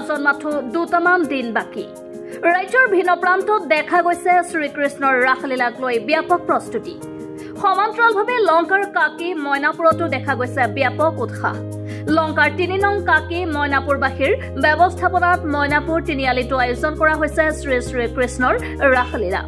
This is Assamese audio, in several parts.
মাজত মাথো দুটামান দিন বাকী ৰাজ্যৰ ভিন্ন প্ৰান্তত দেখা গৈছে শ্ৰীকৃষ্ণৰ ৰাসলীলাক লৈ ব্যাপক প্ৰস্তুতি সমান্তৰালভাৱে লংকাৰ কাকি মইনাপুৰতো দেখা গৈছে ব্যাপক উৎসাহ লংকাৰ ৩ নং কাকি মইনাপুৰবাসীৰ ব্যৱস্থাপনাত মইনাপুৰ তিনিআলিতো আয়োজন কৰা হৈছে শ্ৰী শ্ৰী কৃষ্ণৰ ৰাসলীলা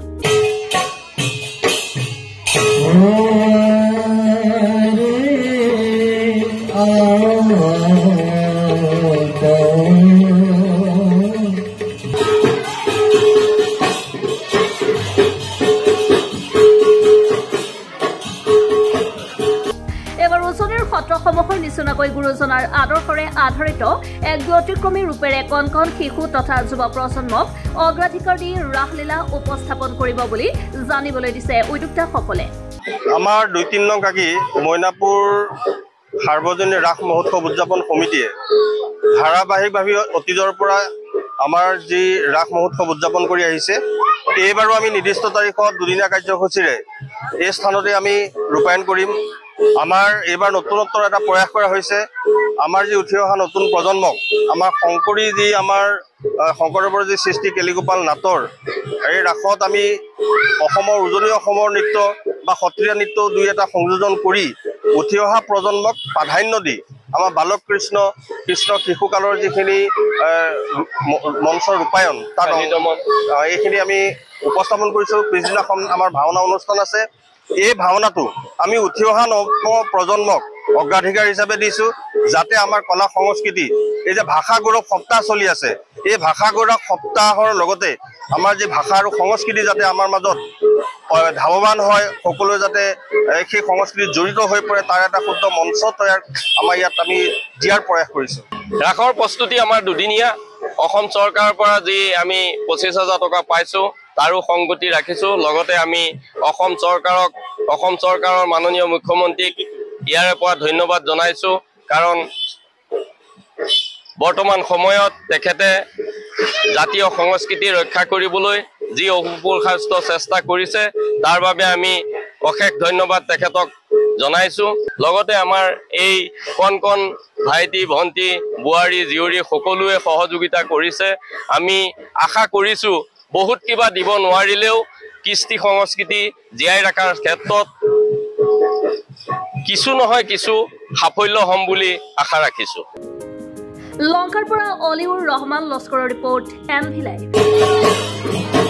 সত্ৰসমূহৰ নিচনাকৈ গুৰুজনাৰ আদৰ্শৰে আধাৰিত এক ব্যতিক্ৰমী ৰূপেৰে কণ কণ শিশু তথা যুৱ প্ৰজন্মক অগ্ৰাধিকাৰ দি ৰাসলীলা উপস্থাপন কৰিব বুলি জানিবলৈ দিছে উদ্যোক্তাসকলে আমাৰ ২-৩ নং কাকি মইনাপুৰ সাৰ্বজনীন ৰাস মহোৎসৱ উদযাপন সমিতিয়ে ধাৰাবাহিকভাৱে অতীজৰ পৰা আমাৰ যি ৰাস মহোৎসৱ উদযাপন কৰি আহিছে এইবাৰো আমি নিৰ্দিষ্ট তাৰিখত দুদিনীয়া কাৰ্যসূচীৰে এই স্থানতে আমি ৰূপায়ণ কৰিম আমাৰ এইবাৰ নতুনত্বৰ এটা প্ৰয়াস কৰা হৈছে আমাৰ যি উঠি অহা নতুন প্ৰজন্মক আমাৰ শংকৰী যি আমাৰ শংকৰদেৱৰ যি সৃষ্টি কেলিগোপাল নাটৰ এই ৰাসত আমি অসমৰ উজনি অসমৰ নৃত্য বা সত্ৰীয়া নৃত্য দুই এটা সংযোজন কৰি উঠি অহা প্ৰজন্মক প্ৰাধান্য দি আমাৰ বালক কৃষ্ণ শিশুকালৰ যিখিনি মঞ্চৰ ৰূপায়ণ তাত এইখিনি আমি উপস্থাপন কৰিছোঁ পিছদিনাখন আমাৰ ভাওনা অনুষ্ঠান আছে এই ভাওনাটো আমি উঠি অহা নৱ প্ৰজন্মক অগ্ৰাধিকাৰ হিচাপে দিছোঁ যাতে আমাৰ কলা সংস্কৃতি এই যে ভাষা গৌৰৱ সপ্তাহ চলি আছে এই ভাষা গৌৰৱ সপ্তাহৰ লগতে আমাৰ যি ভাষা আৰু সংস্কৃতি যাতে আমাৰ মাজত ধাৱমান হয় সকলোৱে যাতে সেই সংস্কৃতিত জড়িত হৈ পৰে তাৰ এটা শুদ্ধ মঞ্চ তৈয়াৰ আমাৰ ইয়াত আমি দিয়াৰ প্ৰয়াস কৰিছোঁ ৰাসৰ প্ৰস্তুতি আমাৰ দুদিনীয়া অসম চৰকাৰৰ পৰা যি আমি ২৫,০০০ টকা পাইছোঁ তাৰো সংগতি ৰাখিছোঁ লগতে আমি অসম চৰকাৰৰ মাননীয় মুখ্যমন্ত্ৰীক ইয়াৰে পৰা ধন্যবাদ জনাইছোঁ কাৰণ বৰ্তমান সময়ত তেখেতে জাতীয় সংস্কৃতি ৰক্ষা কৰিবলৈ যি অপুৰুষাৰ্থ চেষ্টা কৰিছে তাৰ বাবে আমি অশেষ ধন্যবাদ তেখেতক জনাইছোঁ লগতে আমাৰ এই কণ কণ ভাইটি ভণ্টি বোৱাৰী জীয়ৰী সকলোৱে সহযোগিতা কৰিছে আমি আশা কৰিছোঁ বহুত কিবা দিব নোৱাৰিলেও কৃষ্টি সংস্কৃতি জীয়াই ৰখাৰ ক্ষেত্ৰত কিছু নহয় কিছু সাফল্য হ'ম বুলি আশা ৰাখিছোঁ লংকাৰ পৰা অলিউৰ ৰহমান লস্কৰৰ ৰিপৰ্ট MV Live